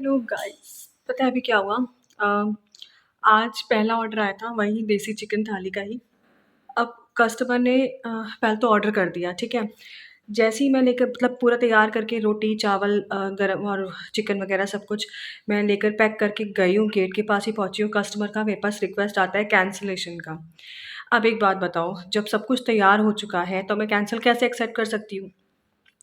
Hello guys. पता है अभी क्या हुआ? अ, आज पहला ऑर्डर आया था वही देसी चिकन थाली का ही। अब कस्टमर ने पहले तो ऑर्डर कर दिया, ठीक है। जैसे ही मैं लेकर मतलब पूरा तैयार करके रोटी चावल गरम और चिकन वगैरह सब कुछ मैं लेकर पैक करके गई हूँ, गेट के पास ही पहुँची हूँ, कस्टमर का मेरे पास रिक्वेस्ट आता है कैंसिलेशन का। अब एक बात बताओ, जब सब कुछ तैयार हो चुका है तो मैं कैंसिल कैसे एक्सेप्ट कर सकती हूँ?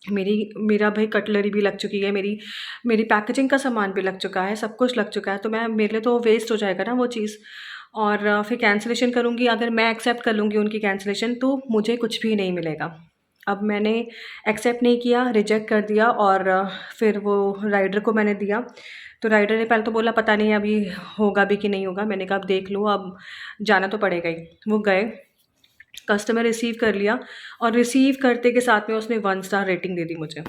मेरी मेरा भाई कटलरी भी लग चुकी है, मेरी मेरी पैकेजिंग का सामान भी लग चुका है, सब कुछ लग चुका है, तो मैं मेरे लिए तो वेस्ट हो जाएगा ना वो चीज़। और फिर कैंसिलेशन करूँगी, अगर मैं एक्सेप्ट कर लूँगी उनकी कैंसिलेशन तो मुझे कुछ भी नहीं मिलेगा। अब मैंने एक्सेप्ट नहीं किया, रिजेक्ट कर दिया और फिर वो राइडर को मैंने दिया। तो राइडर ने पहले तो बोला पता नहीं अभी होगा भी कि नहीं होगा। मैंने कहा अब देख लो, अब जाना तो पड़ेगा ही। वो गए, कस्टमर रिसीव कर लिया और रिसीव करते के साथ में उसने 1 स्टार रेटिंग दे दी मुझे।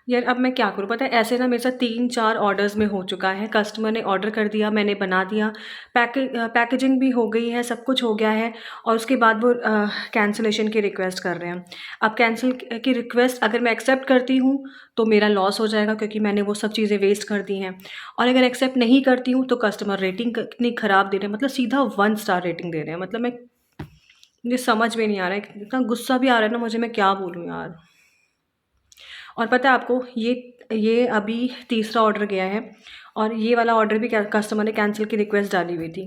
यार अब मैं क्या करूँ? पता है ऐसे ना मेरे साथ 3-4 ऑर्डर्स में हो चुका है। कस्टमर ने ऑर्डर कर दिया, मैंने बना दिया, पैकेजिंग भी हो गई है, सब कुछ हो गया है और उसके बाद वो कैंसलेशन की रिक्वेस्ट कर रहे हैं। अब कैंसल की रिक्वेस्ट अगर मैं एक्सेप्ट करती हूँ तो मेरा लॉस हो जाएगा, क्योंकि मैंने वो सब चीज़ें वेस्ट कर दी हैं। और अगर एक्सेप्ट नहीं करती हूँ तो कस्टमर रेटिंग कितनी ख़राब दे रहे हैं, मतलब सीधा 1 स्टार रेटिंग दे रहे हैं। मतलब मुझे समझ में नहीं आ रहा है, इतना गुस्सा भी आ रहा है ना मुझे, मैं क्या बोलूँ यार। और पता है आपको, ये अभी तीसरा ऑर्डर गया है और ये वाला ऑर्डर भी कस्टमर ने कैंसिल की रिक्वेस्ट डाली हुई थी।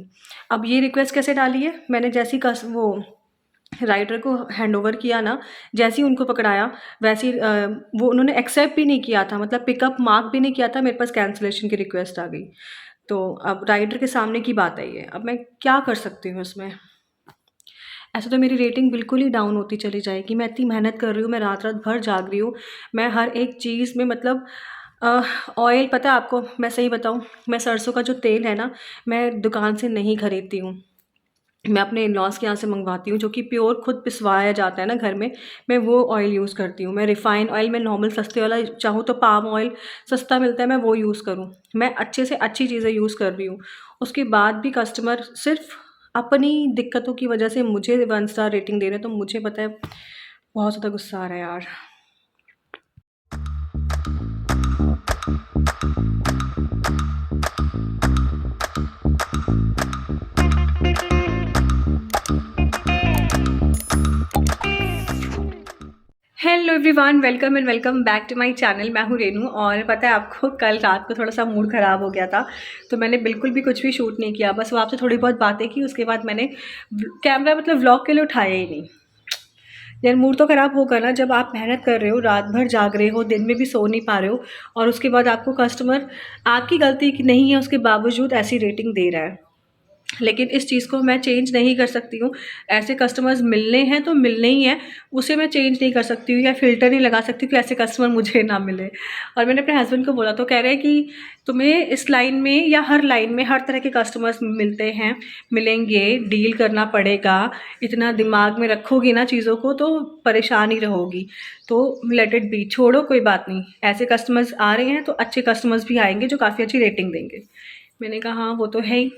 अब ये रिक्वेस्ट कैसे डाली है? मैंने जैसे ही वो राइडर को हैंडओवर किया ना, जैसे ही उनको पकड़ाया वैसे ही वो उन्होंने एक्सेप्ट भी नहीं किया था, मतलब पिकअप मार्क भी नहीं किया था, मेरे पास कैंसिलेशन की रिक्वेस्ट आ गई। तो अब राइडर के सामने की बात है ये, अब मैं क्या कर सकती हूँ इसमें? ऐसे तो मेरी रेटिंग बिल्कुल ही डाउन होती चली जाएगी। मैं इतनी मेहनत कर रही हूँ, मैं रात-रात भर जाग रही हूँ। मैं हर एक चीज़ में मतलब ऑयल, पता है आपको मैं सही बताऊँ, मैं सरसों का जो तेल है ना, मैं दुकान से नहीं खरीदती हूँ। मैं अपने इन-लॉज़ के यहाँ से मँगवाती हूँ, जो कि प्योर खुद पिसवाया जाता है ना घर में, मैं वो ऑयल यूज़ करती हूँ। मैं रिफाइंड ऑयल, मैं नॉर्मल सस्ते वाला चाहूँ तो पाम ऑयल सस्ता मिलता है, मैं वो यूज़ करूँ। मैं अच्छे से अच्छी चीज़ें यूज़ कर रही हूँ। उसके बाद भी कस्टमर सिर्फ़ अपनी दिक्कतों की वजह से मुझे 1 स्टार रेटिंग दे रहे हैं, तो मुझे पता है बहुत ज़्यादा गुस्सा आ रहा है यार। Hello everyone, welcome and welcome back to my channel. मैं हूँ रेनू और पता है आपको, कल रात को थोड़ा सा मूड ख़राब हो गया था, तो मैंने बिल्कुल भी कुछ भी शूट नहीं किया। बस वो आपसे थोड़ी बहुत बातें की, उसके बाद मैंने कैमरा मतलब व्लॉग के लिए उठाया ही नहीं। यार मूड तो ख़राब होगा ना, जब आप मेहनत कर रहे हो, रात भर जाग रहे हो, दिन में भी सो नहीं पा रहे हो और उसके बाद आपको कस्टमर आपकी गलती की नहीं है उसके बावजूद ऐसी रेटिंग दे रहा है। लेकिन इस चीज़ को मैं चेंज नहीं कर सकती हूँ। ऐसे कस्टमर्स मिलने हैं तो मिलने ही हैं, उसे मैं चेंज नहीं कर सकती हूँ या फ़िल्टर नहीं लगा सकती हूँ कि ऐसे कस्टमर मुझे ना मिले। और मैंने अपने हस्बैंड को बोला तो कह रहे हैं कि तुम्हें इस लाइन में या हर लाइन में हर तरह के कस्टमर्स मिलते हैं, मिलेंगे, डील करना पड़ेगा। इतना दिमाग में रखोगी ना चीज़ों को तो परेशान ही रहोगी। तो लेट इट बी, छोड़ो कोई बात नहीं। ऐसे कस्टमर्स आ रहे हैं तो अच्छे कस्टमर्स भी आएँगे जो काफ़ी अच्छी रेटिंग देंगे। मैंने कहा हाँ, वो तो है ही।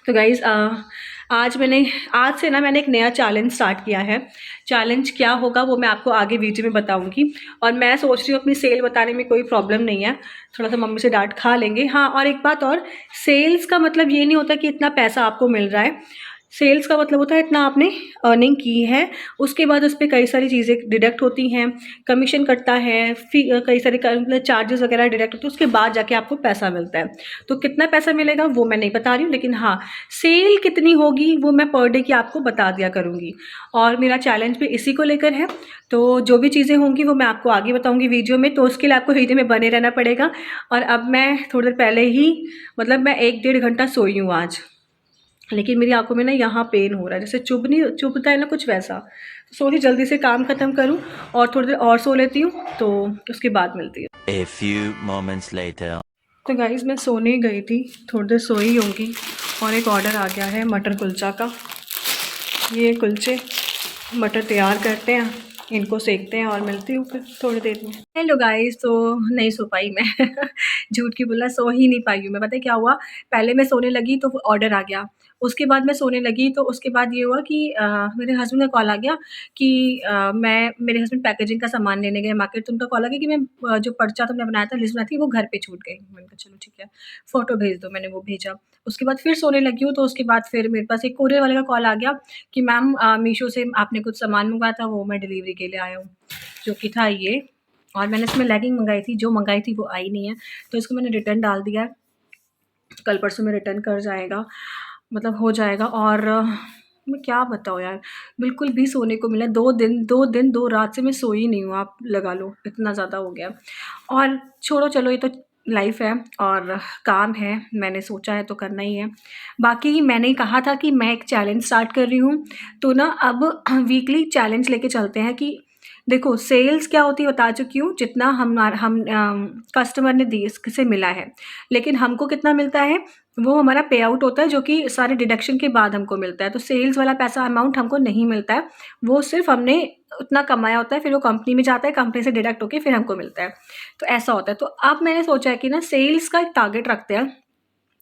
तो गाइज़ आज से ना मैंने एक नया चैलेंज स्टार्ट किया है। चैलेंज क्या होगा वो मैं आपको आगे वीडियो में बताऊँगी। और मैं सोच रही हूँ अपनी सेल बताने में कोई प्रॉब्लम नहीं है, थोड़ा-सा मम्मी से डाँट खा लेंगे। हाँ, और एक बात और, सेल्स का मतलब ये नहीं होता कि इतना पैसा आपको मिल रहा है। सेल्स का मतलब होता है इतना आपने अर्निंग की है, उसके बाद उस पे कई सारी चीज़ें डिडक्ट होती हैं, कमीशन कटता है, कई सारे मतलब चार्जेस वगैरह डिडक्ट होते हैं, उसके बाद जाके आपको पैसा मिलता है। तो कितना पैसा मिलेगा वो मैं नहीं बता रही हूँ, लेकिन हाँ, सेल कितनी होगी वो मैं पर डे की आपको बता दिया करूँगी। और मेरा चैलेंज भी इसी को लेकर है, तो जो भी चीज़ें होंगी वो मैं आपको आगे बताऊँगी वीडियो में, तो उसके लिए आपको वीडियो में बने रहना पड़ेगा। और अब मैं थोड़ी देर पहले ही मतलब मैं 1 डेढ़ घंटा सोई हूँ आज, लेकिन मेरी आँखों में ना यहाँ पेन हो रहा है, जैसे चुभता है ना कुछ वैसा। तो सोची जल्दी से काम ख़त्म करूँ और थोड़ी देर और सो लेती हूँ, तो उसके बाद मिलती हूँ। A few moments later. तो गाइज़ मैं सोने गई थी, थोड़ी देर सोई होंगी और एक ऑर्डर आ गया है मटर कुलचा का। ये कुलचे मटर तैयार करते हैं, इनको सेकते हैं और मिलती हूँ फिर थोड़ी देर में। हेलो गाइस, तो नहीं सो पाई मैं झूठ क्यों बोला, सो ही नहीं पाई हूँ मैं। पता है क्या हुआ, पहले मैं सोने लगी तो वो ऑर्डर आ गया। उसके बाद मैं सोने लगी, तो उसके बाद ये हुआ कि मेरे हस्बैंड का कॉल आ गया कि मेरे हस्बैंड पैकेजिंग का सामान लेने गए मार्केट, तो उनका कॉल आ गया कि मैं जो पर्चा तुमने बनाया था, लिस्ट बनाई थी, वो घर पे छूट गई। मैंने कहा चलो ठीक है, फ़ोटो भेज दो, मैंने वो भेजा। उसके बाद फिर सोने लगी हूँ, तो उसके बाद फिर मेरे पास एक कोरियर वाले का कॉल आ गया कि मैम मीशो से आपने कुछ सामान मँगवाया था, वो मैं डिलीवरी के लिए आया हूँ, जो कि था ये। और मैंने इसमें लेगिंग मँगाई थी, जो मँगाई थी वो आई नहीं है, तो इसको मैंने रिटर्न डाल दिया है। कल परसों में रिटर्न कर जाएगा, मतलब हो जाएगा। और मैं क्या बताऊँ यार, बिल्कुल भी सोने को मिला 2 रात से मैं सोई नहीं हूँ, आप लगा लो, इतना ज़्यादा हो गया। और छोड़ो चलो, ये तो लाइफ़ है और काम है, मैंने सोचा है तो करना ही है। बाकी मैंने कहा था कि मैं एक चैलेंज स्टार्ट कर रही हूँ, तो ना अब वीकली चैलेंज लेके चलते हैं कि देखो सेल्स क्या होती है बता चुकी हूँ, जितना हम कस्टमर ने दी से मिला है, लेकिन हमको कितना मिलता है, वो हमारा पे आउट होता है, जो कि सारे डिडक्शन के बाद हमको मिलता है। तो सेल्स वाला पैसा अमाउंट हमको नहीं मिलता है, वो सिर्फ़ हमने उतना कमाया होता है, फिर वो कंपनी में जाता है, कंपनी से डिडक्ट होके फिर हमको मिलता है। तो ऐसा होता है। तो अब मैंने सोचा है कि ना सेल्स का एक टारगेट रखते हैं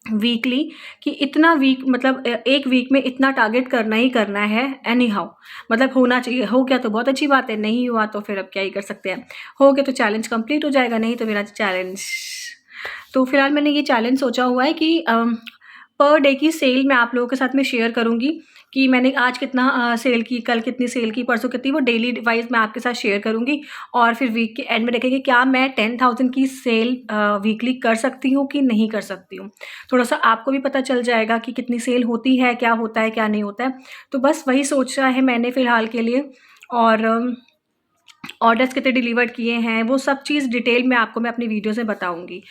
वीकली, कि इतना वीक मतलब एक वीक में इतना टारगेट करना ही करना है एनी हाउ, मतलब होना चाहिए। हो गया तो बहुत अच्छी बात है, नहीं हुआ तो फिर अब क्या ही कर सकते हैं। हो गया तो चैलेंज कंप्लीट हो जाएगा, नहीं तो मेरा चैलेंज। तो फिलहाल मैंने ये चैलेंज सोचा हुआ है कि पर डे की सेल मैं आप लोगों के साथ में शेयर करूँगी कि मैंने आज कितना सेल की, कल कितनी सेल की, परसों कितनी, वो डेली वाइज़ मैं आपके साथ शेयर करूँगी। और फिर वीक के एंड में देखेंगे क्या मैं 10,000 की सेल वीकली कर सकती हूँ कि नहीं कर सकती हूँ। थोड़ा-सा आपको भी पता चल जाएगा कि कितनी सेल होती है, क्या होता है, क्या नहीं होता है। तो बस वही सोचा है मैंने फ़िलहाल के लिए। और ऑर्डर्स कितने डिलीवर्ड किए हैं, वो सब चीज़ डिटेल में आपको मैं अपनी वीडियो से बताऊँगी।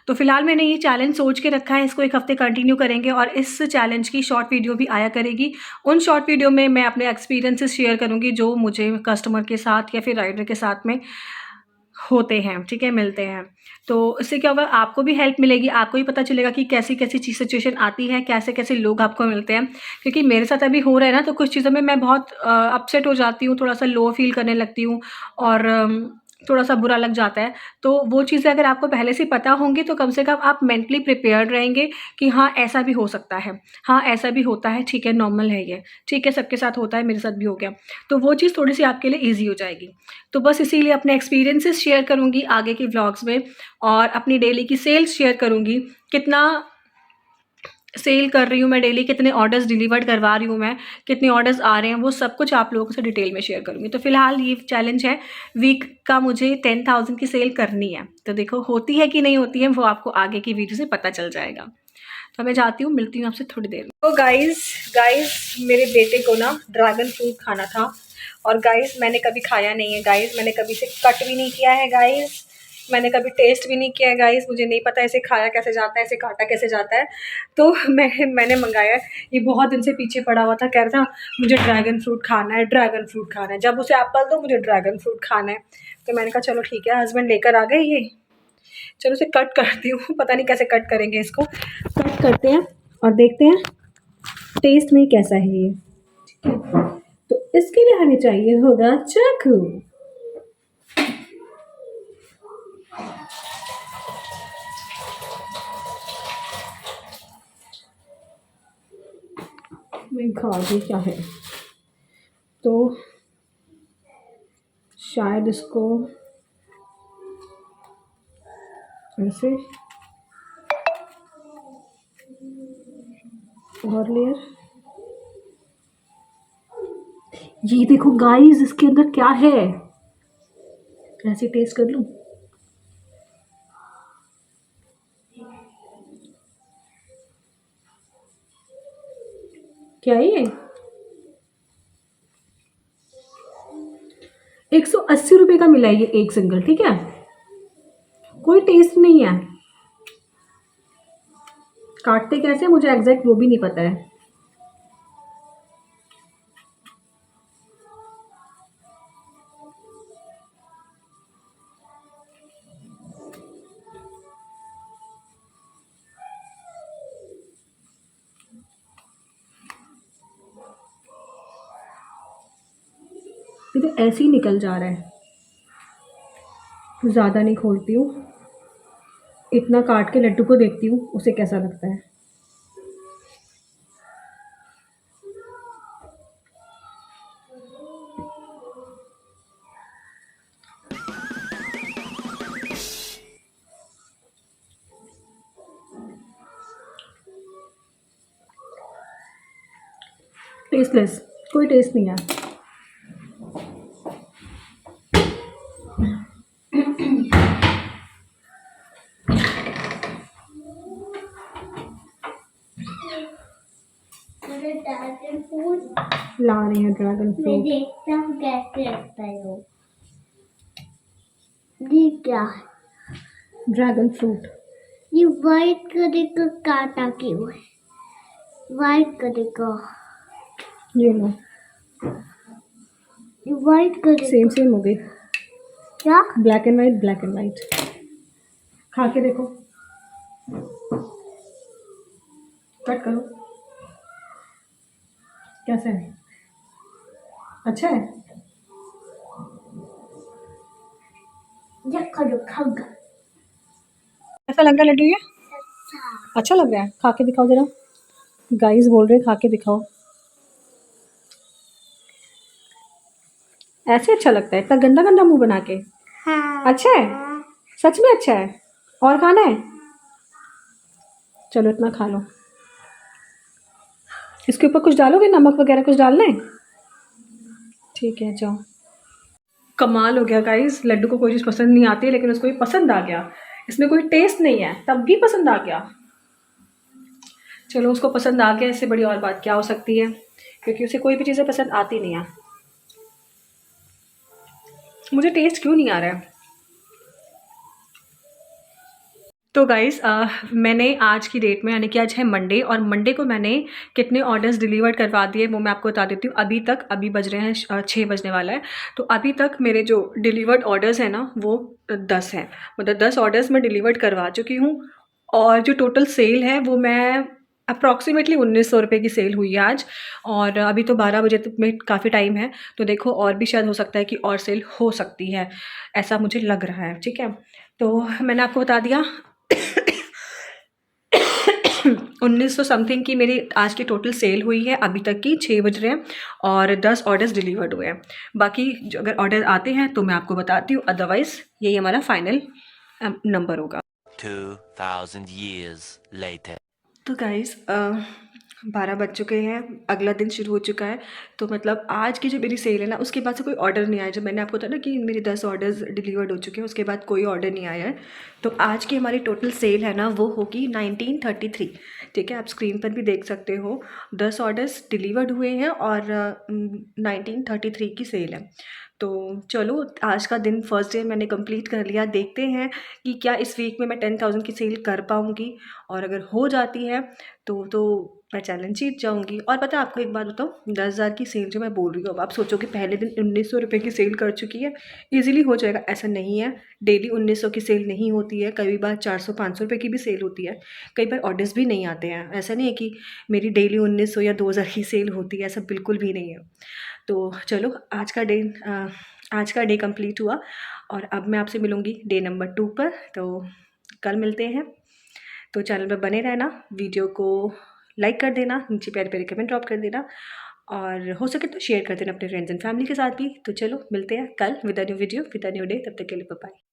तो फिलहाल मैंने ये चैलेंज सोच के रखा है, इसको 1 हफ़्ते कंटिन्यू करेंगे और इस चैलेंज की शॉर्ट वीडियो भी आया करेगी। उन शॉर्ट वीडियो में मैं अपने एक्सपीरियंसेस शेयर करूँगी, जो मुझे कस्टमर के साथ या फिर राइडर के साथ में होते हैं, ठीक है, मिलते हैं। तो इससे क्या होगा, आपको भी हेल्प मिलेगी, आपको भी पता चलेगा कि कैसी-कैसी सिचुएशन आती है, कैसे-कैसे लोग आपको मिलते हैं। क्योंकि मेरे साथ अभी हो रहा है ना, तो कुछ चीज़ों में मैं बहुत अपसेट हो जाती हूँ, थोड़ा-सा लो फ़ील करने लगती हूँ और थोड़ा-सा बुरा लग जाता है। तो वो चीज़ें अगर आपको पहले से पता होंगी, तो कम से कम आप मेंटली प्रिपेयर्ड रहेंगे कि हाँ, ऐसा भी हो सकता है। हाँ, ऐसा भी होता है, ठीक है, नॉर्मल है ये। ठीक है, सबके साथ होता है, मेरे साथ भी हो गया। तो वो चीज़ थोड़ी-सी आपके लिए ईज़ी हो जाएगी। तो बस इसीलिए अपने एक्सपीरियंसेस शेयर करूँगी आगे के व्लॉग्स में, और अपनी डेली की सेल्स शेयर करूँगी, कितना सेल कर रही हूँ मैं डेली, कितने ऑर्डर्स डिलीवर्ड करवा रही हूँ मैं, कितने ऑर्डर्स आ रहे हैं, वो सब कुछ आप लोगों से डिटेल में शेयर करूँगी। तो फिलहाल ये चैलेंज है, वीक का मुझे 10,000 की सेल करनी है। तो देखो होती है कि नहीं होती है, वो आपको आगे की वीडियो से पता चल जाएगा। तो मैं जाती हूँ, मिलती हूँ आपसे थोड़ी देर में। तो गाइस मेरे बेटे को ना ड्रैगन फ्रूट खाना था, और गाइस मैंने कभी खाया नहीं है गाइस, मैंने कभी इसे कट भी नहीं किया है गाइस, मैंने कभी टेस्ट भी नहीं किया है गाइस, मुझे नहीं पता इसे खाया कैसे जाता है, इसे काटा कैसे जाता है। तो मैंने मंगाया है, ये बहुत दिन से पीछे पड़ा हुआ था, कह रहा था मुझे ड्रैगन फ्रूट खाना है, ड्रैगन फ्रूट खाना है, जब उसे एप्पल दो मुझे ड्रैगन फ्रूट खाना है। तो मैंने कहा चलो ठीक है, हस्बैंड लेकर आ गए ये, चलो इसे कट करती हूँ, पता नहीं कैसे कट करेंगे इसको, कट करते हैं और देखते हैं टेस्ट में कैसा है ये। ठीक है, तो इसके लिए हमें चाहिए होगा चाकू। मैं खा भी क्या है, तो शायद इसको ऐसे और लेयर, ये देखो गाइस इसके अंदर क्या है, ऐसे टेस्ट कर लूं। क्या है ये, 180 रुपये का मिला है ये एक सिंगल, ठीक है, कोई टेस्ट नहीं है। काटते कैसे मुझे एग्जैक्ट वो भी नहीं पता है। ये तो ऐसे ही निकल जा रहा है, ज़्यादा नहीं खोलती हूँ, इतना काट के लड्डू को देखती हूँ उसे कैसा लगता है। टेस्टलेस, कोई टेस्ट नहीं है। ड्रैगन फ्रूट ला रही है ड्रैगन मैं फ्रूट। देखता हूँ कैसे लगता है वो। ये क्या है? ड्रैगन फ्रूट ये वाइट कलर का काटा क्यों है? वाइट कलर का, ये लो, ये वाइट कलर सेम सेम हो गई। क्या? Black and white, black and white. खा के देखो, कट करो, कैसा है? अच्छा है? ये करो खाऊंगा। कैसा लग रहा है लड्डू ये? अच्छा लग रहा है? खा के दिखाओ जरा। गाइस बोल रहे खा के दिखाओ। ऐसे अच्छा लगता है? इतना गंदा गंदा मुंह बना के? हाँ। अच्छा है? सच में अच्छा है? और खाना है? चलो इतना खा लो। इसके ऊपर कुछ डालोगे, नमक वगैरह कुछ डालना है? ठीक है जाओ। कमाल हो गया गाइस, लड्डू को कोई चीज़ पसंद नहीं आती है लेकिन उसको ये पसंद आ गया। इसमें कोई टेस्ट नहीं है तब भी पसंद आ गया। चलो उसको पसंद आ गया, इससे बड़ी और बात क्या हो सकती है, क्योंकि उसे कोई भी चीज़ें पसंद आती नहीं है। मुझे टेस्ट क्यों नहीं आ रहा है? तो गाइस मैंने आज की डेट में, यानी कि आज है मंडे, और मंडे को मैंने कितने ऑर्डर्स डिलीवर करवा दिए वो मैं आपको बता देती हूँ। अभी तक, अभी बज रहे हैं 6 बजने वाला है, तो अभी तक मेरे जो डिलीवर्ड ऑर्डर्स हैं ना वो 10 हैं। मतलब 10 ऑर्डर्स मैं डिलीवर्ड करवा चुकी हूँ, और जो टोटल सेल है वो मैं अप्रॉक्सीमेटली 1900 रुपये की सेल हुई है आज। और अभी तो 12 बजे तक में काफ़ी टाइम है, तो देखो और भी शायद हो सकता है कि और सेल हो सकती है, ऐसा मुझे लग रहा है। ठीक है, तो मैंने आपको बता दिया 1900 समथिंग की मेरी आज की टोटल सेल हुई है अभी तक की। 6 बज रहे हैं और 10 ऑर्डर्स डिलीवर्ड हुए हैं। बाकी जो अगर ऑर्डर आते हैं तो मैं आपको बताती हूँ, अदरवाइज़ यही हमारा फाइनल नंबर होगा। 2000 years later. तो गाइस 12 बज चुके हैं, अगला दिन शुरू हो चुका है। तो मतलब आज की जो मेरी सेल है ना, उसके बाद से कोई ऑर्डर नहीं आया। जब मैंने आपको बताया ना कि मेरे 10 ऑर्डर्स डिलीवर्ड हो चुके हैं, उसके बाद कोई ऑर्डर नहीं आया है। तो आज की हमारी टोटल सेल है ना वो होगी 1933। ठीक है, आप स्क्रीन पर भी देख सकते हो, 10 ऑर्डर्स डिलीवर्ड हुए हैं और 1933 की सेल है। तो चलो आज का दिन, फर्स्ट डे मैंने कंप्लीट कर लिया। देखते हैं कि क्या इस वीक में मैं 10,000 की सेल कर पाऊँगी, और अगर हो जाती है तो मैं चैलेंज जीत जाऊँगी। और पता है आपको एक बात बताऊँ, 10,000 की सेल जो मैं बोल रही हूँ, अब आप सोचो कि पहले दिन 1900 रुपये की सेल कर चुकी है, ईज़िली हो जाएगा। ऐसा नहीं है, डेली 1900 की सेल नहीं होती है, कई बार 400-500 रुपये की भी सेल होती है, कई बार ऑर्डर्स भी नहीं आते हैं। ऐसा नहीं है कि मेरी डेली 1900 या 2000 की सेल होती है, ऐसा बिल्कुल भी नहीं है। तो चलो आज का डे कंप्लीट हुआ, और अब मैं आपसे मिलूँगी डे नंबर 2 पर। तो कल मिलते हैं। तो चैनल पर बने रहना, वीडियो को लाइक कर देना, नीचे प्यारे प्यारे कमेंट ड्रॉप कर देना, और हो सके तो शेयर कर देना अपने फ्रेंड्स एंड फैमिली के साथ भी। तो चलो मिलते हैं कल with a new video with a new day. तब तक के लिए बाय बाय।